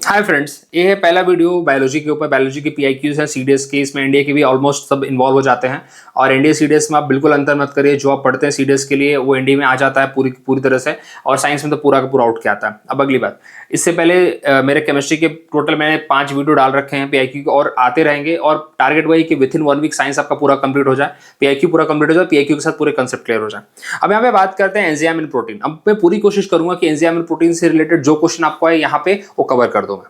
Hi friends, ये है पहला वीडियो बायोलॉजी के ऊपर। बायोलॉजी के पीआईक्यूज है, सीडीएस के, इसमें एनडीए के भी ऑलमोस्ट सब इन्वॉल्व हो जाते हैं। और एनडीए सीडीएस में आप बिल्कुल अंतर मत करिए, जो आप पढ़ते हैं सीडीएस के लिए वो एनडीए में आ जाता है पूरी पूरी तरह से, और साइंस में तो पूरा का पूरा आउट के आता है। अब अगली बात, इससे पहले मेरे केमिस्ट्री के टोटल मैंने 5 वीडियो डाल रखे हैं पीआईक्यू के, और आते रहेंगे। और टारगेट वही कि विद इन 1 वीक साइंस आपका पूरा कंप्लीट हो जाए, पीआईक्यू पूरा कंप्लीट हो जाए, पीआईक्यू के साथ पूरे कंसेप्ट क्लियर हो जाए। अब यहाँ पे बात करते हैं एंजाइम एंड प्रोटीन। अब मैं पूरी कोशिश करूंगा कि एंजाइम एंड प्रोटीन से रिलेटेड जो क्वेश्चन आपको है यहाँ पे वो कवर कर दूं मैं।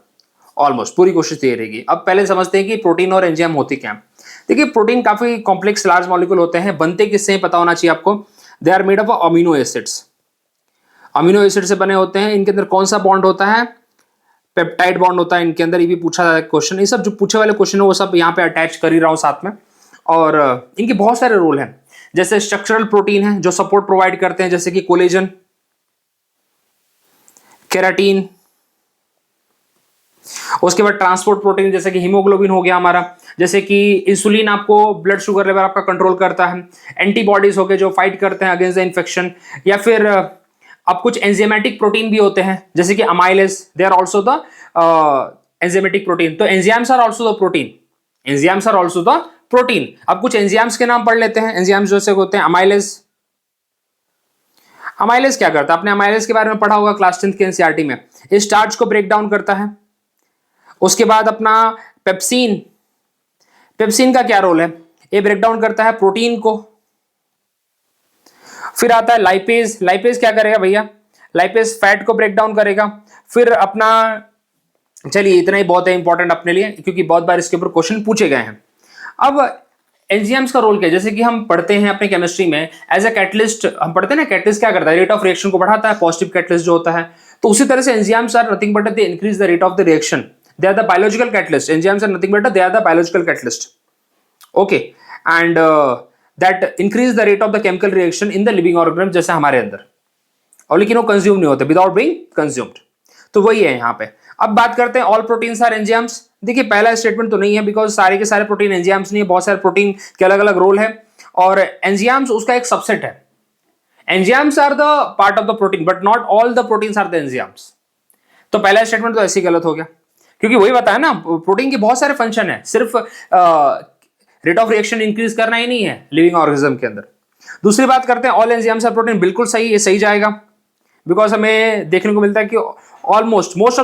ऑलमोस्ट पूरी कोशिश ये रहेगी। अब पहले समझते हैं कि प्रोटीन और एंजाइम होती क्या है। देखिए, प्रोटीन काफी कॉम्प्लेक्स लार्ज मॉलिक्यूल होते हैं, बनते किससे हैं पता होना चाहिए आपको। They are made of amino acids. Amino acid से बने होते हैं। इनके अंदर कौन सा बॉन्ड होता है? पेप्टाइड बॉन्ड होता है इनके अंदर। ये भी पूछा जाता है क्वेश्चन। ये सब जो पूछे वाले क्वेश्चन है वो सब यहाँ पे अटैच कर ही रहा हूँ साथ में। और इनके बहुत सारे रोल हैं। जैसे स्ट्रक्चरल प्रोटीन है जो सपोर्ट प्रोवाइड करते हैं, जैसे कि कोलेजन, केराटीन। उसके बाद ट्रांसपोर्ट प्रोटीन जैसे कि हीमोग्लोबिन हो गया हमारा, जैसे कि इंसुलिन आपको ब्लड शुगर लेवल आपका कंट्रोल करता है। एंटीबॉडीज हो गए जो फाइट करते हैं अगेंस्ट द इन्फेक्शन। या फिर अब कुछ एंजाइमेटिक प्रोटीन भी होते हैं जैसे कि amylase, they are also the enzymatic protein. तो enzymes are also the protein. Enzymes are also the protein. अब कुछ एंजाइम्स के नाम पढ़ लेते हैं। एंजाइम्स जैसे होते हैं अमाइलेज। अमाइलेज क्या करता है? आपने अमाइलेज के बारे में पढ़ा होगा क्लास 10 के एनसीईआरटी में। इस स्टार्च को ब्रेक डाउन करता है। उसके बाद अपना पेप्सिन। पेप्सिन का क्या रोल है? ये ब्रेक डाउन करता है प्रोटीन को। फिर आता है लाइपेज। लाइपेज क्या करेगा भैया? लाइपेज फैट को ब्रेक डाउन करेगा। फिर अपना, चलिए इतना ही बहुत है इंपॉर्टेंट अपने लिए, क्योंकि बहुत बार इसके ऊपर क्वेश्चन पूछे गए हैं। अब एंजाइम्स का रोल क्या है? जैसे कि हम पढ़ते हैं अपने केमिस्ट्री में एज अ कैटलिस्ट, हम पढ़ते हैं ना कैटलिस्ट क्या करता है? रेट ऑफ रिएक्शन को बढ़ाता है, पॉजिटिव कैटलिस्ट जो होता है। तो उसी तरह से enzymes are nothing but they increase the rate of the reaction. They are the biological catalyst. Enzymes are nothing but they are the biological catalyst. Okay, and that increase the rate of the chemical reaction in the living organism जैसे हमारे अंदर, और लेकिन वो consume नहीं होते, without being consumed. तो वही है यहाँ पे। अब बात करते हैं ऑल प्रोटीन्स आर एंजाइम्स। देखिए, पहला स्टेटमेंट तो नहीं है, बिकॉज सारे के सारे प्रोटीन एंजाइम्स नहीं है, बहुत सारे प्रोटीन के अलग अलग रोल है, और एंजाइम्स उसका एक सबसेट है। Enzymes are the part of the protein but not all the proteins are the enzymes. तो पहला स्टेटमेंट तो ऐसे ही गलत हो गया, क्योंकि वही बताया ना, प्रोटीन के बहुत सारे फंक्शन है, सिर्फ रेट ऑफ रिएक्शन इंक्रीज करना ही नहीं है लिविंग ऑर्गेनिज्म के अंदर। दूसरी बात करते हैं ऑल एंजाइम्स आर प्रोटीन। बिल्कुल सही, ये सही जाएगा, बिकॉज हमें देखने को मिलता है कि almost most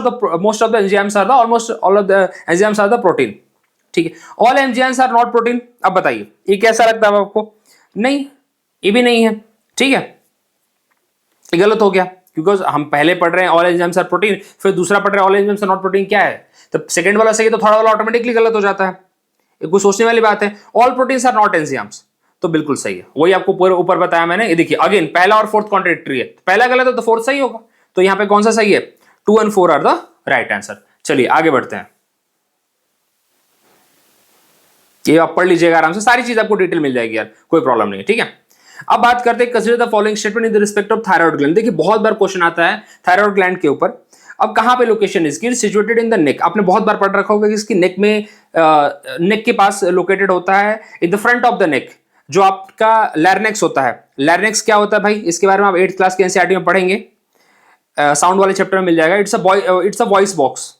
of the enzymes are the almost all of the enzymes are the protein. ठीक है, all enzymes are not protein. अब बताइए ये कैसा लगता है आपको? नहीं, ये भी नहीं है। ठीक है, ये गलत हो गया, बिकॉज हम पहले पढ़ रहे हैं ऑल एंजाइम्स आर प्रोटीन, फिर दूसरा पढ़ रहे हैं all enzymes are not protein. क्या है? तो सेकंड वाला सही है तो थर्ड वाला ऑटोमेटिकली गलत हो जाता है। ये कुछ सोचने वाली बात है। All proteins are not enzymes, तो बिल्कुल सही है। वही आपको पूरे ऊपर बताया मैंने। ये देखिए अगेन, पहला और फोर्थ कॉन्ट्रडिक्टरी है। पहला गलत है तो फोर्थ सही होगा। तो यहाँ पे कौन सा सही है? 2 and 4 are the right answer. चलिए आगे बढ़ते हैं। ये आप पढ़ लीजिएगा आराम से, सारी चीज आपको डिटेल मिल जाएगी यार, कोई प्रॉब्लम नहीं है। ठीक है, अब बात करते हैं consider the following statement in the respect of thyroid gland. देखिए, बहुत बार क्वेश्चन आता है थायराइड ग्लैंड के ऊपर। अब कहां पे लोकेशन इसकी? Situated in the neck. आपने बहुत बार पढ़ रखा होगा कि इसकी नेक में, नेक के पास लोकेटेड होता है, in the front of the neck, जो आपका लैरिंक्स होता है। लैरिंक्स क्या होता है भाई? इसके बारे में आप 8th क्लास के एनसीईआरटी में पढ़ेंगे, साउंड वाले चैप्टर में मिल जाएगा। It's a voice box.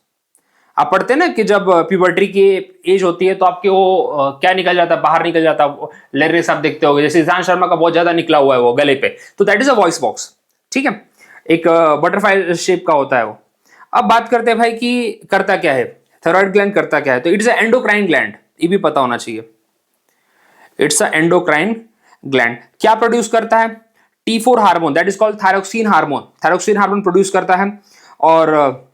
आप पढ़ते हैं ना कि जब प्यूबर्टी की एज होती है तो आपके वो क्या निकल जाता है, बाहर निकल जाता है लैरिंक्स। आप देखते होंगे जैसे ईशान शर्मा का बहुत ज्यादा निकला हुआ है वो गले पे, तो that is a voice box. ठीक है, एक बटरफ्लाई शेप का होता है वो। अब बात करते हैं भाई कि करता क्या है थायराइड ग्लैंड, करता क्या है? तो इट्स अ एंडोक्राइन ग्लैंड, ये भी पता होना चाहिए। It's a endocrine gland. क्या प्रोड्यूस करता है? T4 hormone, that is called thyroxine hormone. Thyroxine hormone produce करता है, और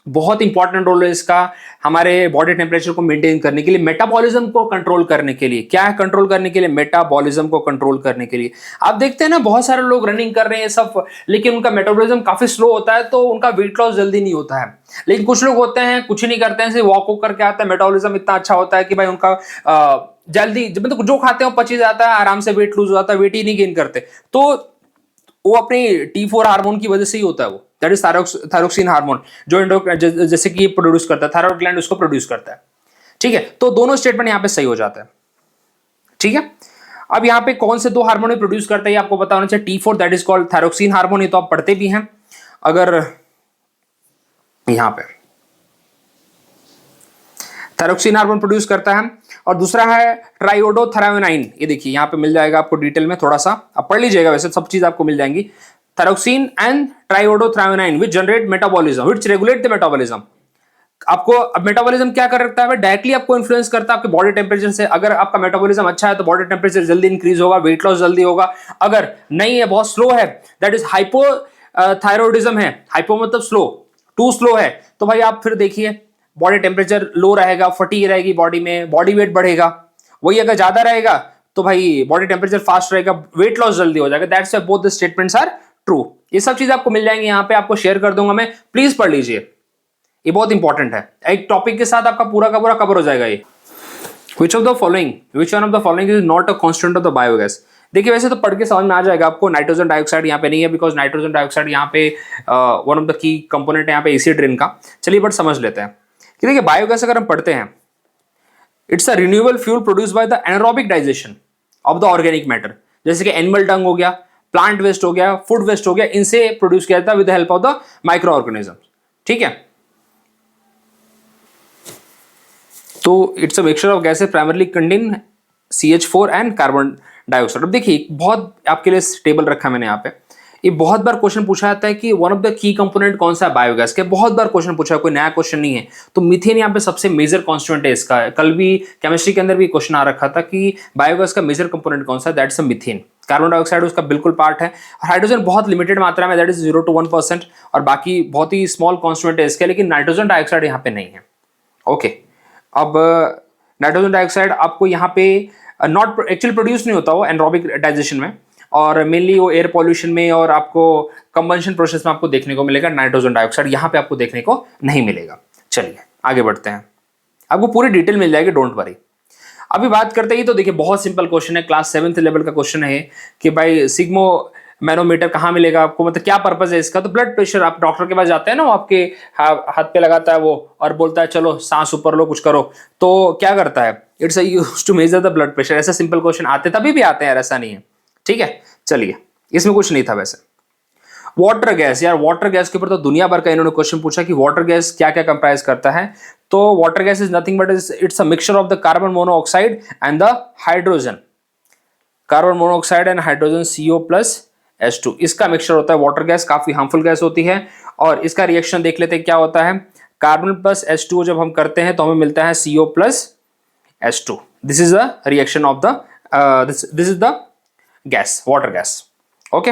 बहुत इंपॉर्टेंट रोल है इसका हमारे बॉडी टेम्परेचर को मेंटेन करने के लिए, मेटाबॉलिज्म को कंट्रोल करने के लिए। क्या है कंट्रोल करने के लिए? मेटाबॉलिज्म को कंट्रोल करने के लिए। आप देखते हैं ना, बहुत सारे लोग रनिंग कर रहे हैं सब, लेकिन उनका मेटाबॉलिज्म काफी स्लो होता है, तो उनका वेट लॉस जल्दी नहीं होता है। लेकिन कुछ लोग होते हैं कुछ नहीं करते हैं, सिर्फ वॉक करके आते हैं, मेटाबॉलिज्म इतना अच्छा होता है कि भाई उनका जल्दी, मतलब जो खाते हैं वो पची जाता है, आराम से वेट लूज हो जाता है, वेट ही नहीं गेन करते। तो वो अपने T4 हार्मोन की वजह से ही होता है वो, दैट इज थायरोक्सिन हार्मोन, जो जैसे कि प्रोड्यूस करता है, थायराइड ग्लैंड उसको प्रोड्यूस करता है। ठीक है, तो दोनों स्टेटमेंट यहां पे सही हो जाता है। ठीक है, अब यहां पे कौन से 2 हार्मोन प्रोड्यूस करता है आपको पता होना चाहिए। T4 that is called thyroxine hormone, ये तो आप पढ़ते भी हैं। अगर यहां पे थायरोक्सिन हार्मोन प्रोड्यूस करता है। और दूसरा है ट्राइओडोथेरायोनाइन, ये देखिए यहाँ पे मिल जाएगा आपको डिटेल में, थोड़ा सा आप पढ़ लीजिएगा, वैसे सब चीज आपको मिल जाएंगी। Thyroxine and triiodothyronine which generate metabolism which regulate the metabolism. आपको अब मेटाबॉलिज्म क्या कर रखता है, डायरेक्टली आपको इन्फ्लुएंस करता है आपके बॉडी टेम्परेचर से। अगर आपका मेटाबॉलिज्म अच्छा है तो बॉडी टेम्परेचर जल्दी इंक्रीज होगा, वेट लॉस जल्दी होगा। अगर नहीं है, बहुत स्लो है, दैट इज हाइपो थायरॉइडिज्म है, हाइपो मतलब स्लो, टू स्लो है, तो भाई आप फिर देखिए बॉडी टेम्परेचर लो रहेगा, फटीग रहेगी बॉडी में, बॉडी वेट बढ़ेगा। वही अगर ज्यादा रहेगा तो भाई बॉडी टेम्परेचर फास्ट रहेगा, वेट लॉस जल्दी हो जाएगा। That's why both the statements are true. ये सब चीज आपको मिल जाएंगे यहाँ पे, आपको शेयर कर दूंगा मैं, प्लीज पढ़ लीजिए, ये बहुत इंपॉर्टेंट है। एक टॉपिक के साथ आपका पूरा का पूरा कवर हो जाएगा ये। Which one of the following is not a constant of the biogas. देखिए वैसे तो पढ़ के समझ में आ जाएगा आपको, नाइट्रोजन डाइऑक्साइड यहाँ पे नहीं है, बिकॉज नाइट्रोजन डाइऑक्साइड यहाँ पे one of the key component है यहाँ पे एसिड रेन का। चलिए बट समझ लेते हैं कि देखिए बायोगैस अगर हम पढ़ते हैं, it's a renewable fuel produce by the anaerobic digestion of the organic matter. जैसे कि एनिमल डंग हो गया, प्लांट वेस्ट हो गया, फूड वेस्ट हो गया, इनसे प्रोड्यूस किया जाता है with the help of the micro organism. ठीक है, तो it's a mixture of gases primarily contain CH4 and carbon dioxide. अब देखिए बहुत आपके लिए टेबल रखा मैंने यहाँ पे, ये बहुत बार क्वेश्चन पूछा जाता है कि one of the key component कौन सा है बायोगैस के, बहुत बार क्वेश्चन पूछा है, कोई नया क्वेश्चन नहीं है। तो मीथेन यहाँ पे सबसे मेजर कॉन्स्टिट्यूएंट है इसका। कल भी केमिस्ट्री के अंदर भी क्वेश्चन आ रखा था कि बायोगैस का मेजर कंपोनेंट कौन सा है, that's a methane. Carbon dioxide उसका बिल्कुल पार्ट है, और हाइड्रोजन बहुत लिमिटेड मात्रा में, दैट इज 0 to 1%, और बाकी बहुत ही स्मॉल कॉन्स्टिट्यूएंट है इसके, लेकिन नाइट्रोजन डाइऑक्साइड यहाँ पे नहीं है। ओके, अब नाइट्रोजन डाइऑक्साइड आपको यहाँ पे नॉट एक्चुअली प्रोड्यूस नहीं होता वो एनारोबिक डाइजेशन में, और मेनली वो एयर पॉल्यूशन में और आपको कंबंशन प्रोसेस में आपको देखने को मिलेगा। नाइट्रोजन डाइऑक्साइड यहाँ पे आपको देखने को नहीं मिलेगा। चलिए आगे बढ़ते हैं, आपको पूरी डिटेल मिल जाएगी, डोंट वरी। अभी बात करते ही तो देखिए बहुत सिंपल क्वेश्चन है, क्लास 7th लेवल का क्वेश्चन है कि भाई सिग्मो मैनोमीटर कहाँ मिलेगा आपको, मतलब क्या पर्पज है इसका। तो ब्लड प्रेशर, आप डॉक्टर के पास जाते हैं ना, वो आपके हाथ पे लगाता है वो और बोलता है चलो सांस ऊपर लो, कुछ करो, तो क्या करता है, it's used to measure the blood pressure. ऐसा सिंपल क्वेश्चन आते तभी भी आते हैं यार, ऐसा नहीं है। ठीक है, चलिए इसमें कुछ नहीं था वैसे। वाटर गैस, यार वाटर गैस के ऊपर तो दुनिया भर का इन्होंने क्वेश्चन पूछा कि वाटर गैस क्या क्या कंप्राइज करता है। तो water gas is nothing but it's a mixture of the carbon monoxide and the hydrogen, carbon monoxide and hydrogen CO+H2, इसका मिक्सचर होता है वाटर गैस। काफी हार्मफुल गैस होती है, और इसका रिएक्शन देख लेते हैं क्या होता है। कार्बन प्लस H2 जब हम करते हैं तो हमें मिलता है CO+H2। This is the reaction of the this is the gas, water gas. Okay,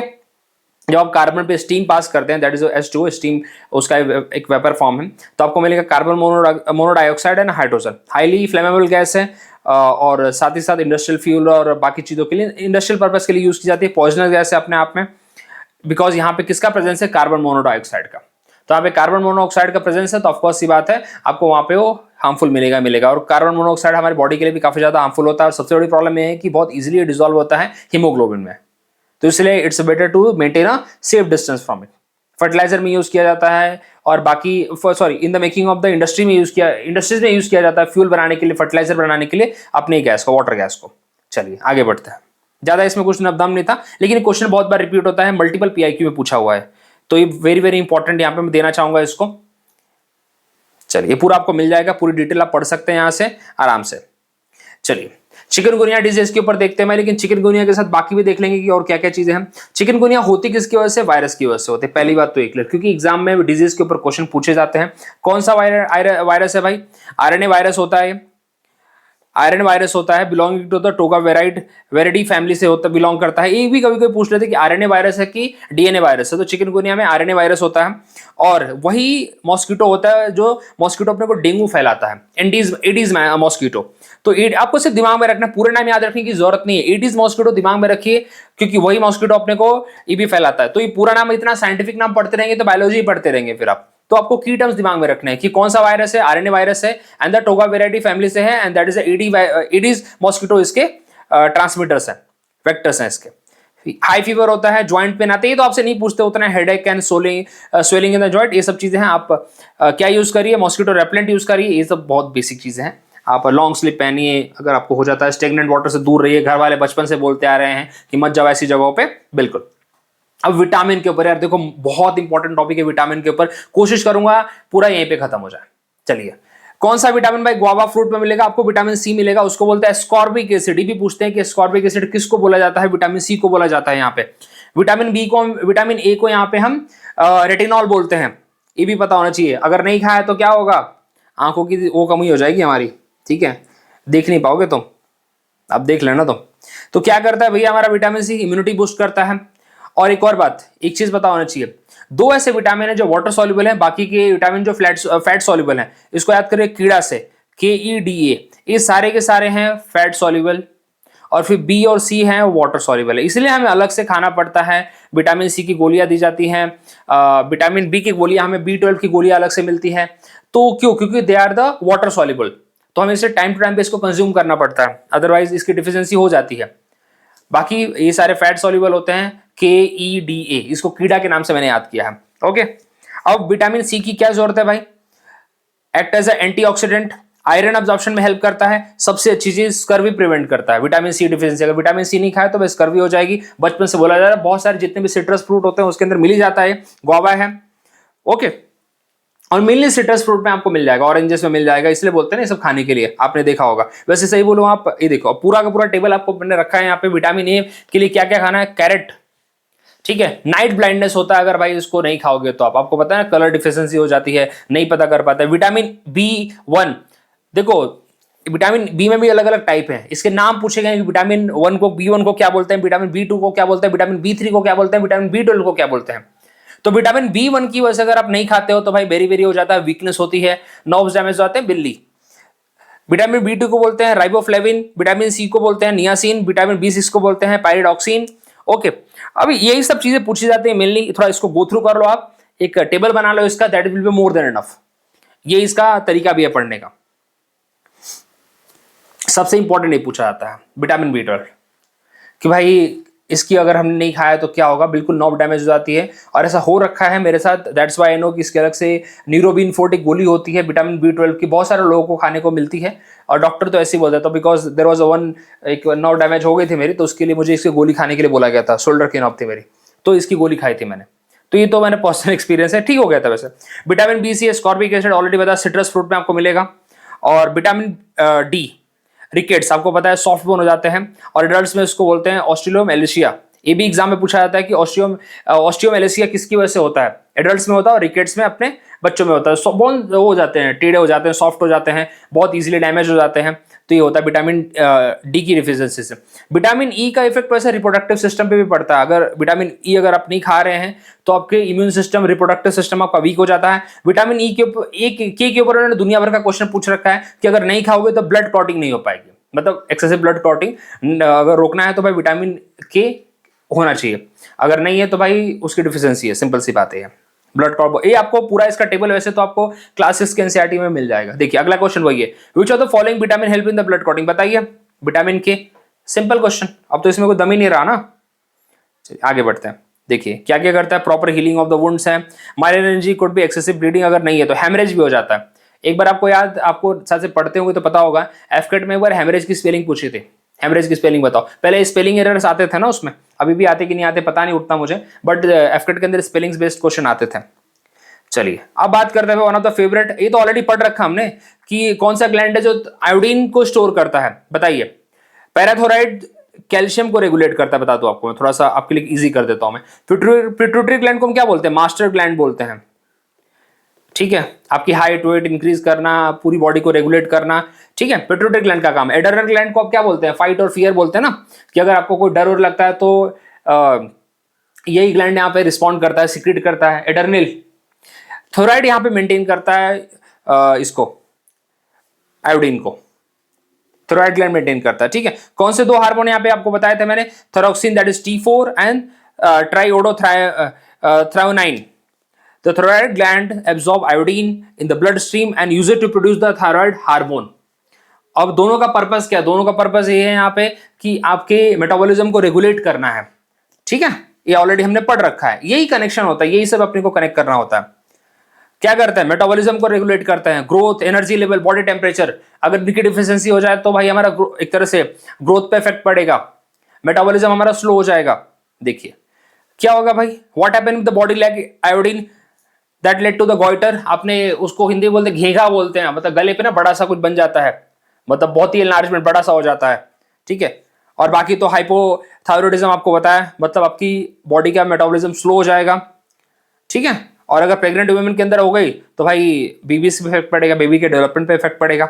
जब आप कार्बन पे स्टीम पास करते हैं, दैट इज H2, स्टीम उसका एक वेपर फॉर्म है, तो आपको मिलेगा carbon monodioxide and hydrogen. Highly flammable gas है, और साथ ही साथ इंडस्ट्रियल फ्यूल और बाकी चीज़ों के लिए, इंडस्ट्रियल पर्पस के लिए यूज की जाती है। पॉइजनस गैस है अपने आप में, बिकॉज यहाँ पे किसका प्रेजेंस है, कार्बन मोनोडाइऑक्साइड का। तो यहाँ पे कार्बन मोनोऑक्साइड का प्रेजेंस है, तो ऑफकोर्स सी बात है आपको वहाँ पे वो हार्मफुल मिलेगा। और कार्बन मोनोऑक्साइड हमारी बॉडी के लिए भी काफी ज्यादा हार्मफुल होता है, और सबसे बड़ी प्रॉब्लम यह है कि बहुत इजीली डिजोल्व होता है हीमोग्लोबिन में, तो इसलिए it's better to maintain a safe distance from it. Fertiliser में यूज किया जाता है, और बाकी in the making of the industries में यूज किया जाता है, फ्यूल बनाने के लिए, फर्टिलाइजर बनाने के लिए अपने गैस को, वाटर गैस को। चलिए आगे बढ़ते हैं, ज्यादा इसमें कुछ नबदम नहीं था, लेकिन क्वेश्चन बहुत बार रिपीट होता है, मल्टीपल PIQ में पूछा हुआ है, तो ये वेरी वेरी इंपॉर्टेंट यहाँ पे मैं देना चाहूंगा इसको। चलिए ये पूरा आपको मिल जाएगा, पूरी डिटेल आप पढ़ सकते हैं यहाँ से आराम से। चलिए चिकनगुनिया डिजीज के ऊपर देखते हैं, लेकिन चिकनगुनिया के साथ बाकी भी देख लेंगे कि और क्या क्या चीजें हैं। चिकनगुनिया होती किसकी वजह से, वायरस की वजह से होती है। पहली बात तो एक क्लियर, क्योंकि एग्जाम में डिजीज के ऊपर क्वेश्चन पूछे जाते हैं। कौन सा वायरस है भाई, RNA वायरस होता है, आयरन वायरस होता है, belonging to the Togaviridae family से होता बिलोंग करता है। एक भी कभी कोई पूछ लेते कि RNA वायरस है कि DNA वायरस है, तो चिकनगुनिया में RNA वायरस होता है, और वही मॉस्किटो होता है जो मॉस्किटो अपने को डेंगू फैलाता है, एडीज मॉस्किटो। तो आपको सिर्फ दिमाग में रखना, पूरे नाम याद रखने की जरूरत नहीं है, एडीज मॉस्किटो दिमाग में रखिए, क्योंकि वही मॉस्किटो अपने को EB फैलाता है। तो ये पूरा नाम, इतना साइंटिफिक नाम पढ़ते रहेंगे तो बायोलॉजी पढ़ते रहेंगे फिर आप। तो आपको की टर्म्स दिमाग में रखने हैं कि कौन सा वायरस है, RNA वायरस है, and the toga variety family से है, and that is Aedes mosquito इसके ट्रांसमिटर्स हैं, वेक्टर्स हैं इसके। हाई फीवर होता है, ज्वाइंट पेन आते हैं, तो आपसे नहीं पूछते उतना, headache and swelling in the joint, ये सब चीजें हैं। आप क्या यूज करिए, मॉस्किटो रेपेलेंट यूज करिए, ये सब बहुत बेसिक चीजें हैं। आप लॉन्ग स्लीप पहनिए, अगर आपको हो जाता है, स्टेगनेंट वाटर से दूर रहिए, घर वाले बचपन से बोलते आ रहे हैं कि मत जाओ ऐसी जगहों पे, बिल्कुल। अब विटामिन के ऊपर यार देखो, बहुत इंपॉर्टेंट टॉपिक है विटामिन के ऊपर, कोशिश करूंगा पूरा यहीं पे खत्म हो जाए। चलिए कौन सा विटामिन भाई गुआवा फ्रूट में मिलेगा? आपको विटामिन सी मिलेगा, उसको बोलते हैं स्कॉर्बिक एसिड। ये भी पूछते हैं कि स्कॉर्बिक एसिड किसको बोला जाता है? विटामिन सी को बोला जाता है यहाँ पे। विटामिन ए को यहाँ पे हम रेटिनॉल बोलते हैं, ये भी पता होना चाहिए। अगर नहीं खाया तो क्या होगा? आंखों की वो कमी हो जाएगी हमारी, ठीक है, देख नहीं पाओगे तुम, अब देख लेना तुम। तो क्या करता है भैया हमारा विटामिन सी? इम्यूनिटी बूस्ट करता है। और एक और बात, एक चीज पता होना चाहिए, दो ऐसे विटामिन है जो वाटर सॉल्युबल है, बाकी के विटामिन जो फैट सॉल्युबल है। इसको याद करिए कीड़ा से, KEDA, ये सारे के सारे हैं फैट सॉल्युबल, और फिर बी और सी हैं वाटर सॉल्युबल है, इसलिए हमें अलग से खाना पड़ता है। विटामिन सी की गोलियां दी जाती हैं, विटामिन बी की गोलियां, हमें B12 की गोलियां अलग से मिलती हैं। तो क्यों? क्योंकि they are the water soluble, तो हमें इसे टाइम टू टाइम पे इसको कंज्यूम करना पड़ता है, अदरवाइज इसकी डिफिशियंसी हो जाती है। बाकी ये सारे फैट सॉल्युबल होते हैं, KEDA, इसको कीड़ा के नाम से मैंने याद किया है। ओके, अब विटामिन सी की क्या जरूरत है भाई? Act as a antioxidant, iron absorption में हेल्प करता है, सबसे अच्छी चीज स्कर्वी प्रिवेंट करता है। विटामिन सी डिफिशिएंसी, अगर विटामिन सी नहीं खाए तो स्कर्वी हो जाएगी। बचपन से बोला जा रहा है, बहुत सारे जितने भी सिट्रस फ्रूट होते हैं उसके अंदर मिल ही जाता है, गुआवा है। ओके, और मेनली सिट्रस फ्रूट में आपको मिल जाएगा, ऑरेंजेस में मिल जाएगा, इसलिए बोलते हैं ना सब खाने के लिए, आपने देखा होगा। वैसे सही बोलो आप, ये देखो पूरा का पूरा टेबल आपको मैंने रखा है यहाँ पे। विटामिन ए के लिए क्या क्या खाना है? कैरेट, ठीक है। नाइट ब्लाइंडनेस होता है अगर भाई इसको नहीं खाओगे तो, आपको पता है ना, कलर डिफिशियंसी हो जाती है, नहीं पता कर पाता है। विटामिन B1, देखो विटामिन बी में भी अलग अलग टाइप है, इसके नाम पूछे गए कि विटामिन वन को B1 को क्या बोलते हैं, विटामिन B2 को क्या बोलते हैं, विटामिन B3 को क्या बोलते हैं, विटामिन B12 को क्या बोलते हैं। तो विटामिन B1 की वजह से अगर आप नहीं खाते हो तो भाई बेरी बेरी हो जाता है, वीकनेस होती है, नर्व्स डैमेज हो जाते हैं, बिल्ली। विटामिन B2 को बोलते हैं राइबोफ्लेविन, विटामिन सी को बोलते हैं नियासिन, विटामिन B6 को बोलते हैं पायरिडॉक्सिन। ओके, अभी यही सब चीजें पूछी जाती है मेनली, थोड़ा इसको गो थ्रू कर लो आप, एक टेबल बना लो इसका, that will be more than enough. ये इसका तरीका भी है पढ़ने का। सबसे इंपॉर्टेंट ये पूछा जाता है विटामिन B12 कि भाई इसकी अगर हमने नहीं खाया तो क्या होगा? बिल्कुल नर्व डैमेज हो जाती है, और ऐसा हो रखा है मेरे साथ, दैट्स व्हाई आई नो कि इसके अलग से न्यूरोबिन 40 गोली होती है विटामिन B12 की, बहुत सारे लोगों को खाने को मिलती है, और डॉक्टर तो ऐसे ही बोलता था, बिकॉज देयर वाज एक नर्व डैमेज हो गई थी मेरी, तो उसके लिए मुझे इसकी गोली खाने के लिए बोला गया था, शोल्डर की नर्व थी मेरी, तो इसकी गोली खाई थी मैंने। तो ये तो मैंने पर्सनल एक्सपीरियंस है, ठीक हो गया था वैसे। विटामिन B सी, स्कॉर्बिक एसिड ऑलरेडी बताया, सिट्रस फ्रूट में आपको मिलेगा। और विटामिन D, रिकेट्स आपको पता है सॉफ्ट बोन हो जाते हैं, और एडल्ट्स में इसको बोलते हैं ऑस्ट्रेलोमेलेशिया। ये भी एग्जाम में पूछा जाता है कि ऑस्टियोमेलेशिया किसकी वजह से होता है? एडल्ट्स में होता है, और रिकेट्स में अपने बच्चों में होता है। बोन हो जाते हैं, टेढ़े हो जाते हैं, सॉफ्ट हो जाते हैं, बहुत इजीली डैमेज हो जाते हैं, तो ये होता है विटामिन D की डिफिशियंसी से। विटामिन E का इफेक्ट वैसे रिप्रोडक्टिव सिस्टम पे भी पड़ता है। अगर विटामिन E अगर आप नहीं खा रहे हैं तो आपके इम्यून सिस्टम, रिप्रोडक्टिव सिस्टम आपका वीक हो जाता है। विटामिन E के ऊपर उन्होंने दुनिया भर का क्वेश्चन पूछ रखा है कि अगर नहीं खाओगे तो ब्लड क्लॉटिंग नहीं हो पाएगी, मतलब एक्सेसिव ब्लड क्लॉटिंग अगर रोकना है तो भाई विटामिन K होना चाहिए, अगर नहीं है तो भाई उसकी डिफिशियंसी है, सिंपल सी बात है। ब्लड क्लॉट, ये आपको पूरा इसका टेबल वैसे तो आपको क्लास 6 के एनसीईआरटी में मिल जाएगा। देखिए अगला क्वेश्चन वही है, which of the following vitamin help in the blood clotting? बताइए। विटामिन K, सिंपल क्वेश्चन, अब तो इसमें कोई दम ही नहीं रहा ना। चलिए आगे बढ़ते हैं। देखिए क्या क्या करता है, proper healing of the wounds है, mild energy, could be excessive bleeding, अगर नहीं है तो हेमरेज भी हो जाता है। एक बार आपको याद, आपको साथ से पढ़ते होंगे तो पता होगा, एफकेट में एक बार हेमरेज की स्पेलिंग पूछी थी। हेमरेज की स्पेलिंग बताओ। पहले स्पेलिंग एरर्स आते थे ना उसमें, अभी भी आते कि नहीं आते पता नहीं उठता मुझे, बट एफकेट के अंदर स्पेलिंग्स बेस्ड क्वेश्चन आते थे। चलिए अब बात करते हैं वन ऑफ द फेवरेट, ये तो ऑलरेडी पढ़ रखा हमने कि कौन सा ग्लैंड है जो आयोडीन को स्टोर करता है, बताइए। पैराथोराइड कैल्शियम को रेगुलेट करता है, बता दो आपको, मैं थोड़ा सा आपके लिए इजी कर देता हूं मैं। पिट्यूटरी ग्लैंड को हम क्या बोलते हैं? मास्टर ग्लैंड बोलते हैं, ठीक है। आपकी हाइट वेट इंक्रीज करना, पूरी बॉडी को रेगुलेट करना, ठीक है, पिट्यूटरी ग्लैंड का काम है। एड्रेनल ग्लैंड को आप क्या बोलते हैं? फाइट और फियर बोलते हैं ना, कि अगर आपको कोई डर और लगता है तो यही ग्लैंड यहाँ पे रिस्पॉन्ड करता है, सिक्रेट करता है, एड्रेनल। थोराइड यहाँ पे मेंटेन करता है इसको, आयोडीन को, थोराइड ग्लैंड मेंटेन करता है, ठीक है। कौन से दो हार्मोन यहाँ पे आपको बताए थे मैंने? Thyroxine that is T4 and triiodothyronine. The thyroid gland absorb iodine in the bloodstream and use it to produce the thyroid hormone. अब दोनों का पर्पस क्या है? दोनों का पर्पस ये है यहाँ पे कि आपके मेटाबॉलिज्म को रेगुलेट करना है, ठीक है। ये ऑलरेडी हमने पढ़ रखा है, यही कनेक्शन होता है, यही सब अपने को कनेक्ट करना होता है। क्या करता है? मेटाबॉलिज्म को रेगुलेट करता है, growth, energy level, body temperature. अगर इनकी डिफिशियंसी हो जाए तो भाई हमारा एक तरह से ग्रोथ पे इफेक्ट पड़ेगा, मेटाबॉलिज्म हमारा स्लो हो जाएगा। देखिए क्या होगा भाई, what happen with the body lack iodine? That lead to the goitre, आपने उसको हिंदी बोलते घेघा बोलते हैं, मतलब गले पे ना बड़ा सा कुछ बन जाता है, मतलब बहुत ही एनलार्जमेंट बड़ा सा हो जाता है, ठीक है। और बाकी तो हाइपोथायरॉयडिज्म आपको बताया, मतलब आपकी बॉडी का मेटाबॉलिज्म स्लो हो जाएगा, ठीक है। और अगर प्रेग्नेंट वुमेन के अंदर हो गई तो भाई बेबी पे इफेक्ट पड़ेगा, बेबी के डेवलपमेंट पे इफेक्ट पड़ेगा,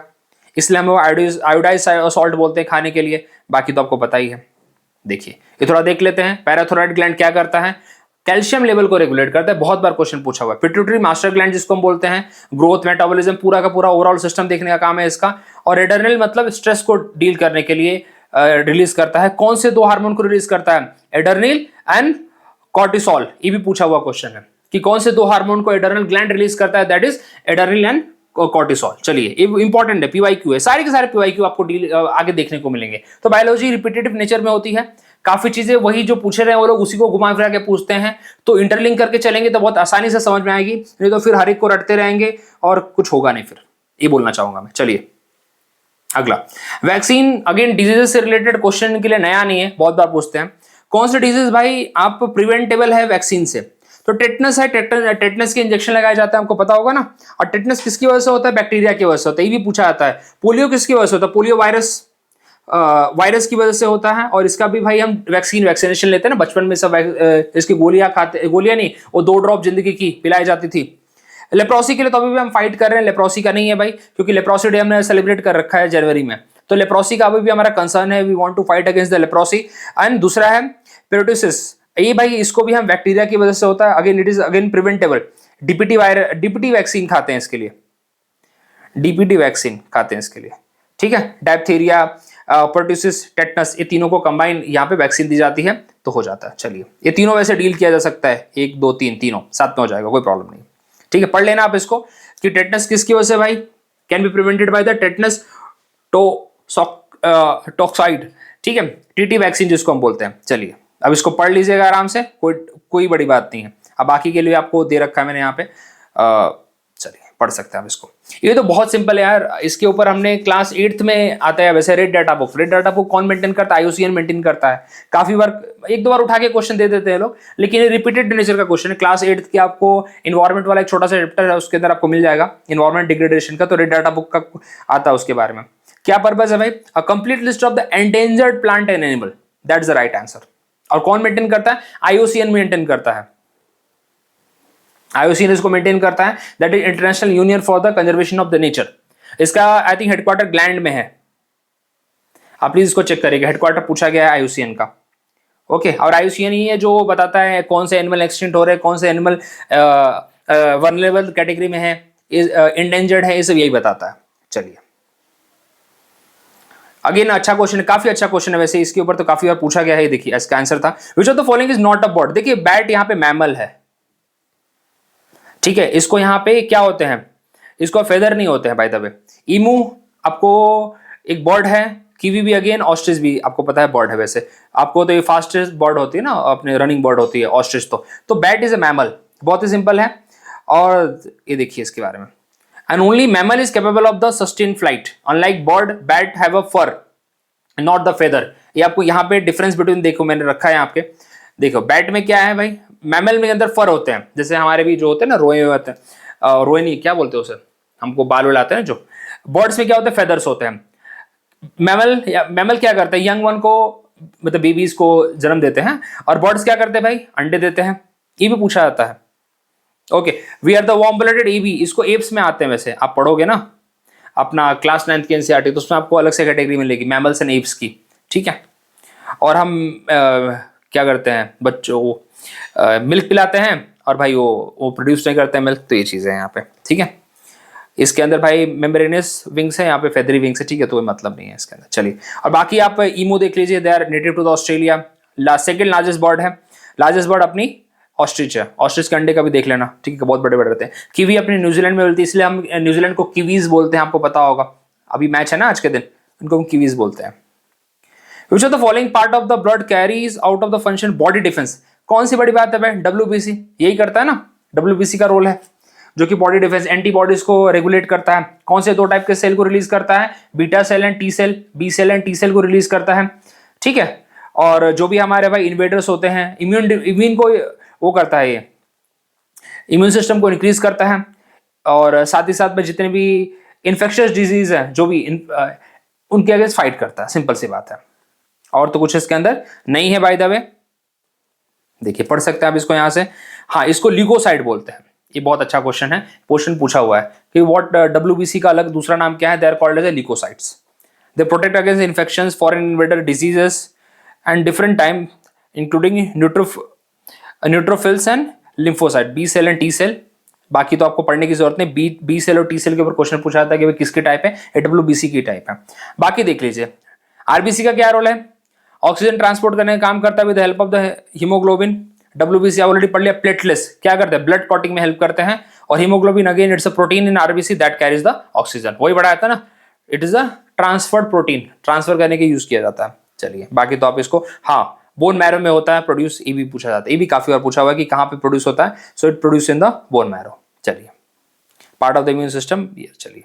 इसलिए हम आयोडाइज सॉल्ट बोलते हैं खाने के लिए। बाकी तो आपको पता ही है। देखिए ये थोड़ा देख लेते हैं, पैराथायरॉइड ग्लैंड क्या करता है, कैल्शियम लेवल को रेगुलेट करता है, बहुत बार क्वेश्चन पूछा हुआ है। पिट्यूटरी मास्टर ग्लैंड जिसको हम बोलते हैं, ग्रोथ मेटाबॉलिज्म पूरा का पूरा ओवरऑल सिस्टम देखने का काम है इसका। और एड्रेनल मतलब स्ट्रेस को डील करने के लिए रिलीज करता है। कौन से दो हार्मोन को रिलीज करता है, एड्रेनल एंड कॉर्टिसोल। ये भी पूछा हुआ क्वेश्चन है कि कौन से दो हार्मोन को एड्रेनल ग्लैंड रिलीज करता है, that is adrenal and cortisol. चलिए ये इंपॉर्टेंट है, पीवाईक्यू है, सारे के सारे पीवाईक्यू आपको आगे देखने को मिलेंगे। तो बायोलॉजी रिपीटेटिव नेचर में होती है, काफी चीजें वही जो पूछे रहे हैं वो लोग उसी को घुमा फिरा के पूछते हैं, तो इंटरलिंक करके चलेंगे तो बहुत आसानी से समझ में आएगी, नहीं तो फिर हर एक को रटते रहेंगे और कुछ होगा नहीं, फिर ये बोलना चाहूंगा मैं। चलिए अगला, वैक्सीन अगेन डिजीजेस से रिलेटेड क्वेश्चन के लिए नया नहीं है, बहुत बार पूछते हैं। कौन से डिजीज भाई आप प्रिवेंटेबल है वैक्सीन से, तो टेटनस है, टेटनस के इंजेक्शन लगाया जाता है, आपको पता होगा ना। और टेटनस किसकी वजह से होता है, बैक्टीरिया की वजह से होता है, ये भी पूछा जाता है। पोलियो किसकी वजह से होता है, पोलियो वायरस की वजह से होता है, और इसका भी भाई हम वैक्सीनेशन लेते हैं ना बचपन में, सब इसकी गोलियां खाते, गोलियां नहीं वो 2 ड्रॉप जिंदगी की पिलाई जाती थी। लेप्रोसी के लिए तो अभी भी हम फाइट कर रहे हैं, लेप्रोसी का नहीं है भाई, क्योंकि लेप्रोसी डे हमने सेलिब्रेट कर रखा है जनवरी में, तो लेप्रोसी का अभी भी हमारा कंसर्न है, we want to fight against the leprosy. And दूसरा है पेरोटिसिस, ये भाई इसको भी हम बैक्टीरिया की वजह से होता है, again it is again preventable. DPT vaccine खाते हैं इसके लिए, डीपीटी वैक्सीन खाते हैं इसके लिए, ठीक है। डायप्थीरिया, पेरोटिसिस, टेटनस, ये तीनों को कंबाइन यहाँ पे वैक्सीन दी जाती है तो हो जाता है। चलिए ये तीनों वैसे डील किया जा सकता है, 1 2 3 तीनों साथ में हो जाएगा, कोई प्रॉब्लम नहीं, ठीक है। पढ़ लेना आप इसको कि टेटनस किसकी वजह से भाई can be prevented by the tetanus toxoid, ठीक है, टीटी वैक्सीन जिसको हम बोलते हैं। चलिए अब इसको पढ़ लीजिएगा आराम से, कोई बड़ी बात नहीं है। अब बाकी के लिए आपको दे रखा है मैंने यहाँ पे, चलिए पढ़ सकते हैं आप इसको। ये तो बहुत सिंपल है यार, इसके ऊपर हमने क्लास 8th में आता है वैसे red data book. Red data book कौन मेंटेन करता है, आईयूसीएन मेंटेन करता है। काफी बार 1 2 बार उठा के क्वेश्चन दे देते हैं लोग, लेकिन ये रिपीटेड नेचर का क्वेश्चन है। क्लास 8th के आपको इन्वायरमेंट वाला एक छोटा सा चैप्टर है, उसके अंदर आपको मिल जाएगा इन्वायरमेंट डिग्रेडेशन का, तो रेड डाटा बुक का आता है उसके बारे में। क्या पर्पज है भाई, a complete list of the endangered plant and animal, that's the right answer. और कौन मेंटेन करता है, आईयूसीएन मेंटेन करता है, आईयूसीएन इसको मेंटेन करता है, that is international union for the conservation of the nature. इसका आई थिंक हेडक्वार्टर ग्लैंड में है, आप प्लीज इसको चेक करिएगा, हेडक्वार्टर पूछा गया है आईयूसीएन का, ओके। और आईयूसीएन ही है जो बताता है कौन से एनिमल एक्सटिंक्ट हो रहे हैं, कौन से एनिमल वल्नरेबल कैटेगरी में है, इंडेंजर्ड है, ये सब यही बताता है। चलिए अगेन अच्छा क्वेश्चन है, काफी अच्छा क्वेश्चन है वैसे, इसके ऊपर तो काफी बार पूछा गया है। देखिए इसका आंसर था विच of the following is not a bird. देखिए बैट यहाँ पे मैमल है, ठीक है, इसको यहाँ पे क्या होते हैं, इसको फेदर नहीं होते हैं बाय द वे। ईमू आपको एक बर्ड है, कीवी भी अगेन, ऑस्ट्रिच भी आपको पता है बर्ड है वैसे, आपको तो ये फास्टेस्ट बर्ड होती है ना, अपने रनिंग बर्ड होती है ऑस्ट्रिच, तो बैट इज ए मैमल, बहुत ही सिंपल है। और ये देखिए इसके बारे में, and only mammal is capable of the sustain flight, unlike bird bat have a fur not the feather. ये आपको यहाँ पे डिफरेंस बिटवीन देखो मैंने रखा है यहाँ पे, देखो बैट में क्या है भाई, मैमल में अंदर फर होते हैं, जैसे हमारे भी जो होते हैं ना रोए होते हैं, रोए नहीं क्या बोलते हैं उसे, हमको बाल उड़ाते हैं जो, बर्ड्स में क्या होते हैं, फेदर्स होते हैं। मैमल क्या करते हैं, यंग वन को मतलब बेबीज को जन्म देते हैं, और बर्ड्स क्या करते हैं भाई, अंडे देते हैं। ये भी पूछा जाता है, okay. We are the warm blooded, A B, इसको एप्स में आते हैं वैसे, आप पढ़ोगे ना अपना क्लास 9th की एनसीईआरटी, तो उसमें आपको अलग से कैटेगरी मिलेगी मैमल्स एंड एप्स की, ठीक है। और हम क्या करते हैं, बच्चों को मिल्क पिलाते हैं, और भाई वो प्रोड्यूस नहीं करते हैं मिल्क, तो ये चीज़ें हैं यहाँ पे, ठीक है। इसके अंदर भाई मेम्ब्रेनस विंग्स है, यहाँ पे फेदरी विंग्स है, ठीक है, तो कोई मतलब नहीं है इसके अंदर। चलिए और बाकी आप ईमू देख लीजिए, they are native to the Australia, second largest bird है, लार्जेस्ट बर्ड अपनी ऑस्ट्रिच है, ऑस्ट्रिच के अंडे का भी देख लेना, ठीक है, बहुत बड़े बड़े रहते हैं। कीवी अपनी न्यूजीलैंड में मिलती है, इसलिए हम न्यूजीलैंड को कीवीज बोलते हैं, आपको पता होगा, अभी मैच है ना आज के दिन, उनको हम कीवीज बोलते हैं। विच of the following part of the blood carries out of the function body defence, कौन सी बड़ी बात है भाई, डब्ल्यूबीसी यही करता है ना, डब्ल्यूबीसी का रोल है जो कि बॉडी डिफेंस एंटीबॉडीज को रेगुलेट करता है। कौन से 2 टाइप के सेल को रिलीज करता है, beta cell and T cell, B cell and T cell को रिलीज करता है, ठीक है। और जो भी हमारे भाई इन्वेडर्स होते हैं, इम्यून को वो करता है, ये इम्यून सिस्टम को इंक्रीज करता है, और साथ ही साथ में जितने भी इन्फेक्शियस डिजीज है जो भी उनके अगेंस्ट फाइट करता है। सिंपल सी बात है, और तो कुछ इसके अंदर नहीं है बाय द वे। देखिए पढ़ सकते हैं आप इसको यहां से। हाँ, इसको ल्यूकोसाइड बोलते हैं। ये बहुत अच्छा क्वेश्चन है, क्वेश्चन पूछा हुआ है कि व्हाट WBC का अलग दूसरा नाम क्या है? They are called as leucocytes. They protect against infections, foreign invader diseases and different time including neutrophils and lymphocyte, B cell and T cell. बाकी तो आपको पढ़ने की जरूरत नहीं। बी सेल और टी सेल के ऊपर क्वेश्चन पूछा जाता है कि वे किसकी टाइप है? ये WBC की टाइप है। बाकी देख लीजिए, RBC का क्या रोल है? ऑक्सीजन ट्रांसपोर्ट करने का काम करता है with help of the haemoglobin. WBC already पढ़ लिया। प्लेटलेट्स क्या करते हैं? ब्लड क्लॉटिंग में हेल्प करते हैं। और haemoglobin again it's a protein in RBC that carries the oxygen. वही बड़ा आता है ना, it is a transferred protein, transfer करने के यूज किया जाता है। चलिए बाकी तो आप इसको, हाँ, बोन मैरो में होता है प्रोड्यूस, ये भी पूछा जाता है। ये भी काफी बार पूछा हुआ है कि कहां पे प्रोड्यूस होता है। So it produce in the bone marrow. चलिए, part of the immune system. चलिए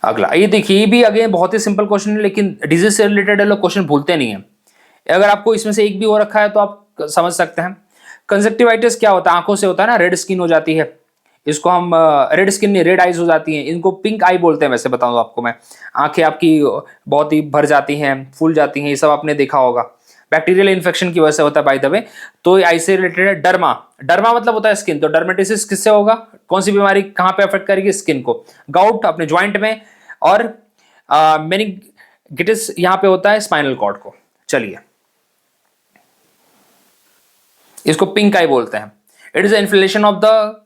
अगला, ये देखिए, ये भी अगेन बहुत ही सिंपल क्वेश्चन है, लेकिन डिजीज से रिलेटेड लोग क्वेश्चन भूलते नहीं है। अगर आपको इसमें से एक भी हो रखा है तो आप समझ सकते हैं। कंजक्टिवाइटिस क्या होता है? आंखों से होता है ना, रेड स्किन हो जाती है। इसको हम रेड स्किन नहीं, रेड आईज हो जाती हैं। इनको पिंक आई बोलते हैं। वैसे बताऊं आपको मैं, आंखें आपकी बहुत ही भर जाती हैं, फूल जाती हैं, ये सब आपने देखा होगा। बैक्टीरियल इन्फेक्शन की वजह से होता है बाय द वे। तो आई से रिलेटेड है। डर्मा, डर्मा मतलब होता है स्किन। तो डर्मेटिसिस किससे होगा? कौन सी बीमारी कहां पे अफेक्ट करेगी? स्किन को। गाउट अपने ज्वाइंट में, और मेनिंगिटिस यहां पे होता है स्पाइनल कॉर्ड को। चलिए, इसको पिंक आई बोलते हैं। It is inflammation of the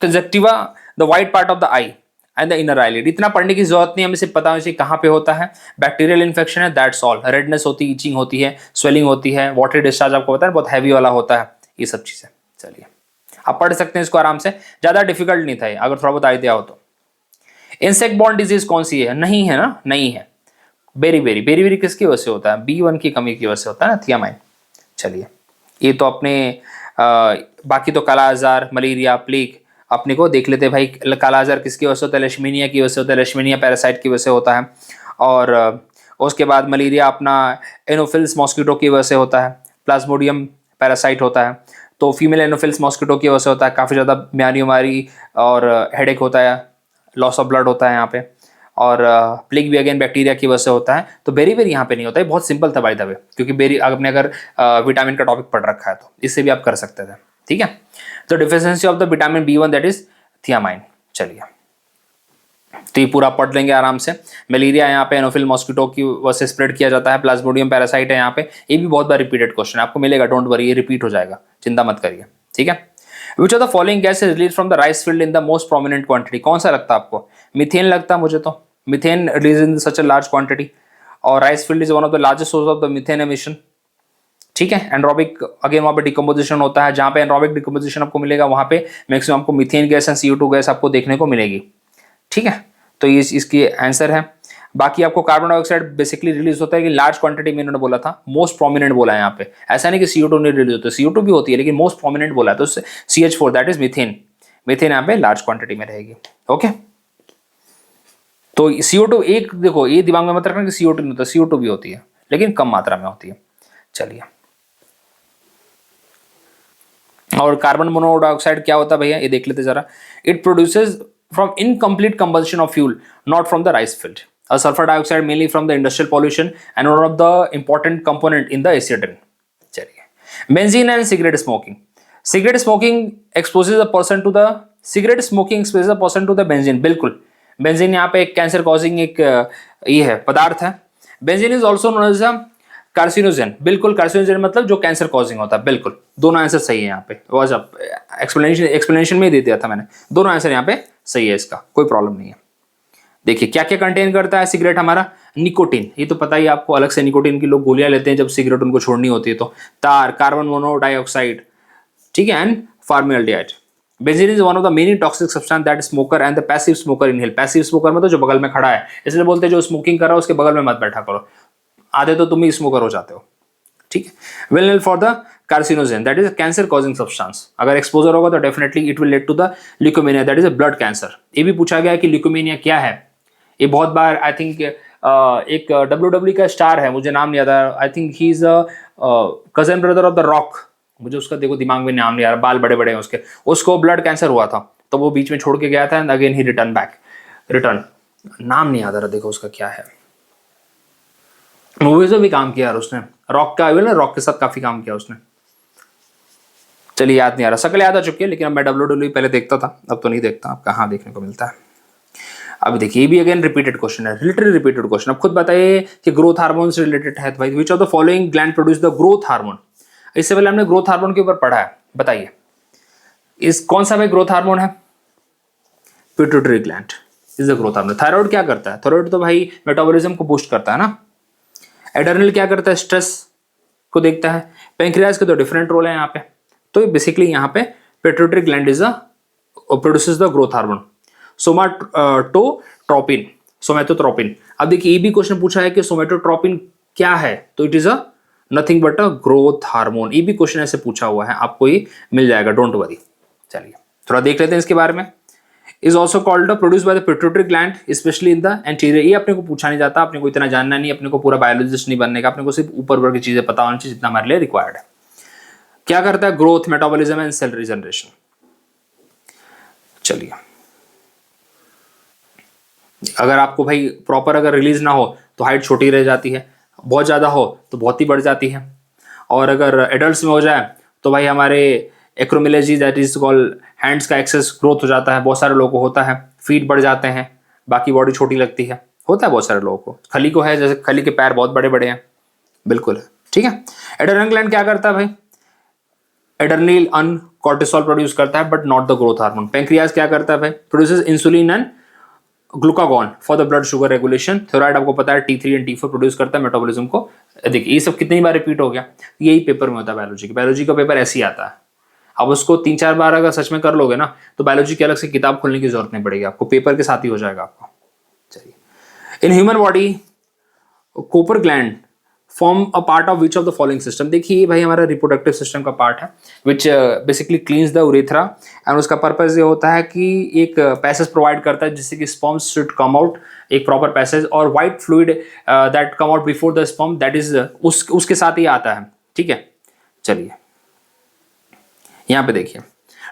conjunctiva, the white part of the I and the inner eyelid. इतना पढ़ने की जरूरत नहीं, हमें सिर्फ पता होना चाहिए कहां पे होता है। बैक्टीरियल इन्फेक्शन है, दैट्स ऑल। रेडनेस होती है, इचिंग होती है, स्वेलिंग होती है, वाटरी डिस्चार्ज आपको पता है बहुत हैवी वाला होता है, ये सब चीजें। चलिए आप पढ़ सकते हैं इसको आराम से, ज्यादा डिफिकल्ट नहीं था ये, अगर थोड़ा बहुत आइडिया हो तो। इंसेक्ट बॉर्न डिजीज कौन सी है? नहीं है ना, नहीं है। बेरी बेरी किसकी वजह से होता है? B1 की कमी की वजह से होता है ना, थियामाइन। चलिए, ये तो अपने बाकी तो काला आजार, मलेरिया, प्लेग अपने को देख लेते हैं भाई। काला आजार किसकी वजह से होता है? लेशमीनिया की वजह से होता है। लेशमीनिया पैरासाइट की वजह से होता है। और उसके बाद मलेरिया अपना एनोफिल्स मॉस्किटो की वजह से होता है। प्लाज्मोडियम पैरासाइट होता है, तो फीमेल एनोफिल्स मॉस्किटो की वजह से होता है। काफ़ी ज़्यादा म्यारी और हेडेक होता है, लॉस ऑफ ब्लड होता है यहाँ पे। और प्लेग भी अगेन बैक्टीरिया की वजह से होता है। तो बेरी यहाँ पे नहीं होता है। बहुत सिंपल था बाय द वे, क्योंकि बेरी आपने अगर विटामिन का टॉपिक पढ़ रखा है तो इससे भी आप कर सकते थे। ठीक है, तो deficiency of the vitamin B1 that is thiamine. चलिए, तो ये पूरा पढ़ लेंगे आराम से। मलेरिया यहाँ पे एनोफिल मॉस्किटो की वजह से स्प्रेड किया जाता है। प्लाज्मोडियम पैरासाइट है यहाँ पे। ये भी बहुत बार रिपीटेड क्वेश्चन है, आपको मिलेगा, डोंट वरी, ये रिपीट हो जाएगा, चिंता मत करिए। ठीक है, विच of the following gas is release from the rice field in the most prominent quantity? कौन सा लगता है आपको? मीथेन लगता है मुझे तो। Methane release in such a large quantity, और rice field is one of the largest source of the methane emission. ठीक है, एनरोबिक अगेन वहां पे डिकम्पोजिशन होता है। जहां पे एनरोबिक डिकम्पोजिशन आपको मिलेगा वहां पे मैक्सिमम आपको methane gas and CO2 gas आपको देखने को मिलेगी। ठीक है, तो ये इसकी आंसर है। बाकी आपको कार्बन डाइऑक्साइड बेसिकली रिलीज होता है कि लार्ज क्वांटिटी में इन्होंने बोला था, मोस्ट प्रोमिनेंट बोला है यहाँ पे। ऐसा नहीं कि CO2 नहीं रिलीज होता, CO2 भी होती है, लेकिन मोस्ट प्रोमिनेंट बोला है। तो CH4 that is methane. Methane यहाँ पे लार्ज क्वांटिटी में रहेगी। ओके, तो CO2 एक, देखो ये दिमाग में मत रखना कि CO2 नहीं होता, CO2 भी होती है, लेकिन कम मात्रा में होती है। चलिए, और कार्बन मोनोऑक्साइड क्या होता है भैया, ये देख लेते जरा। It produces from incomplete combustion of fuel not from the rice field. Sulphur dioxide mainly from the industrial pollution and one of the important component in the acid. चलिए, benzene and cigarette smoking. Cigarette smoking exposes a person to the, cigarette smoking exposes a person to the benzene. बिल्कुल, benzene यहाँ पे एक cancer causing एक ये है, पदार्थ है। Benzene is also known as a carcinogen. बिल्कुल, कार्सिनोजन मतलब जो कैंसर कॉजिंग होता है। बिल्कुल, दोनों आंसर सही है यहाँ पे। वॉज एक्सप्लेनेशन में ही दे दिया था मैंने, दोनों आंसर यहाँ पे सही है, इसका कोई प्रॉब्लम नहीं है। देखिए क्या क्या कंटेन करता है सिगरेट हमारा? निकोटीन, ये तो पता ही आपको, अलग से निकोटीन की लोग गोलियां लेते हैं जब सिगरेट उनको छोड़नी होती है तो। तार, कार्बन मोनोडाइऑक्साइड, ठीक है, and formaldehyde. Benzene is one of the many toxic substance that smoker and the passive smoker inhale. Passive smoker में तो जो बगल में खड़ा है, इसलिए बोलते हैं जो स्मोकिंग कर रहा है उसके बगल में मत बैठा करो, आधे तो तुम ही स्मोकर हो जाते हो। ठीक है, well known for the carcinogen that is cancer causing substance. अगर एक्सपोजर होगा तो definitely it will lead to the leukaemia that is a blood cancer. ये भी पूछा गया कि ल्यूकोमिनिया क्या है, ये बहुत बार। आई थिंक एक WWE का स्टार है, मुझे नाम नहीं आता, I think he is a cousin brother of the rock, मुझे उसका देखो दिमाग में नाम नहीं आ रहा, बाल बड़े बड़े हैं उसके, उसको ब्लड कैंसर हुआ था तो वो बीच में छोड़ के गया था एंड अगेन ही रिटर्न, नाम नहीं याद आ रहा, देखो उसका क्या है। मूवीज में भी काम किया यार उसने, रॉक का ना, रॉक के साथ काफी काम किया उसने, चलिए याद नहीं आ रहा, शक्ल याद आ चुकी है, लेकिन अब मैं WWE पहले देखता था, अब तो नहीं देखता, अब कहाँ देखने को मिलता है। अब देखिए ये भी अगेन रिपीटेड क्वेश्चन है, लिटरली रिपीटेड क्वेश्चन। अब खुद बताइए कि ग्रोथ हार्मोन से रिलेटेड है भाई, विच of the following gland produce the growth hormone. इससे पहले हमने ग्रोथ हार्मोन के ऊपर पढ़ा है, बताइए इस कौन सा भाई ग्रोथ हार्मोन है? Pituitary gland is the growth hormone. Thyroid क्या करता है? थायराइड तो भाई मेटाबॉलिज्म को बूस्ट करता है ना। एड्रेनल क्या करता है? स्ट्रेस को देखता है। पेंक्रियाज के तो डिफरेंट रोल है यहाँ पे, तो बेसिकली यहाँ पे pituitary gland is the produces the growth hormone. Somatotropin. अब देखिए ये भी क्वेश्चन पूछा है कि सोमैटोट्रोपिन क्या है, तो it is a nothing but a growth hormone. ये भी क्वेश्चन ऐसे पूछा हुआ है, आपको ये मिल जाएगा, डोंट वरी। चलिए थोड़ा देख लेते हैं इसके बारे में। Is also called produce by the pituitary gland specially in the anterior. ये अपने को पूछा नहीं जाता, अपने को इतना जानना नहीं, अपने को पूरा बायोलॉजिस्ट नहीं बनने का, अपने को सिर्फ ऊपर ऊपर की चीजें पता होनी चाहिए जितना हमारे लिए रिक्वायर्ड है। क्या करता है? Growth, metabolism and cell regeneration. चलिए अगर आपको भाई प्रॉपर अगर रिलीज ना हो तो हाइट छोटी रह जाती है, बहुत ज़्यादा हो तो बहुत ही बढ़ जाती है, और अगर एडल्ट्स में हो जाए तो भाई हमारे एक्रोमिलेजी दैट इज कॉल्ड हैंड्स का एक्सेस ग्रोथ हो जाता है, बहुत सारे लोगों को होता है, फीट बढ़ जाते हैं, बाकी बॉडी छोटी लगती है, होता है बहुत सारे लोगों को। खली को है, जैसे खली के पैर बहुत बड़े बड़े हैं, बिल्कुल ठीक है। एड्रेनल ग्लैंड क्या करता है भाई? एड्रेनल अन कॉर्टिसोल प्रोड्यूस करता है but not the growth hormone. Pancreas क्या करता है भाई? Produces insulin and glucagon for the blood sugar regulation. Thyroid आपको पता है T3 एंड T4 प्रोड्यूस करता है मेटाबॉलिज्म को। देखिए ये सब कितनी बार रिपीट हो गया, यही पेपर में होता है बायोलॉजी का पेपर ऐसे ही आता है। अब उसको 3-4 बार अगर सच में कर लोगे ना तो बायोलॉजी की अलग से किताब खोलने की जरूरत नहीं पड़ेगी आपको, पेपर के साथ ही हो जाएगा आपको। चलिए, in human body Cowper gland form a part of which of the following system. देखिए भाई हमारा रिप्रोडक्टिव सिस्टम का पार्ट है which basically cleans the urethra, and उसका पर्पज ये होता है कि एक पैसेज प्रोवाइड करता है जिससे कि स्पर्म्स शुड कम आउट, एक प्रॉपर पैसेज, और white fluid that come out before the sperm that is उसके साथ ही आता है, ठीक है। चलिए यहाँ पे देखिए,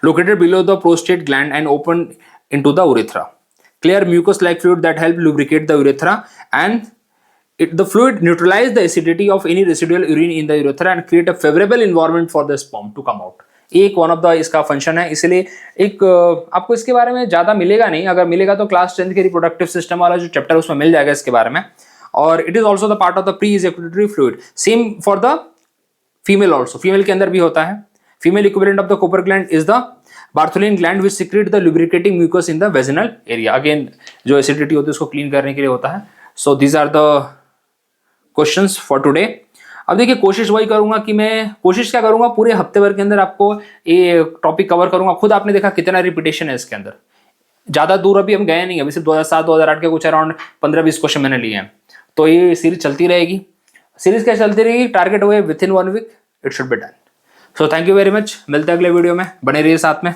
located below the prostate gland and open into the urethra, clear mucus like fluid that help lubricate the urethra and the fluid neutralize the acidity of any residual urine in the urethra and create a favorable environment for the sperm to come out। एक one of the इसका function है, इसलिए एक आपको इसके बारे में ज्यादा मिलेगा नहीं, अगर मिलेगा तो क्लास 10 के रिप्रोडक्टिव सिस्टम वाला जो चैप्टर उसमें मिल जाएगा इसके बारे में। और it is also the part of the pre ejaculatory fluid, same for the female also, female के अंदर भी होता है। Female equivalent of the Cowper gland is the Bartholin gland which secrete the lubricating mucus in the vaginal area. Again जो acidity होती है उसको clean करने के लिए होता है। So these are the questions for today. अब देखिए कोशिश वही करूंगा कि मैं कोशिश क्या करूंगा, पूरे हफ्ते भर के अंदर आपको ये टॉपिक कवर करूंगा। खुद आपने देखा कितना रिपीटेशन है इसके अंदर, ज्यादा दूर अभी हम गए नहीं, अभी सिर्फ 2007-2008 के कुछ अराउंड 15-20 क्वेश्चन मैंने लिए हैं। तो ये सीरीज चलती रहेगी। सीरीज क्या चलती रहेगी? टारगेट हुए within 1 week it should be done. So thank you very much, मिलते हैं अगले वीडियो में, बने रहिए साथ में।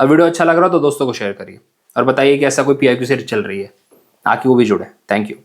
और वीडियो अच्छा लग रहा हो तो दोस्तों को शेयर करिए और बताइए कि ऐसा कोई PIQ सीरीज चल रही है, आके वो भी जुड़े। Thank you.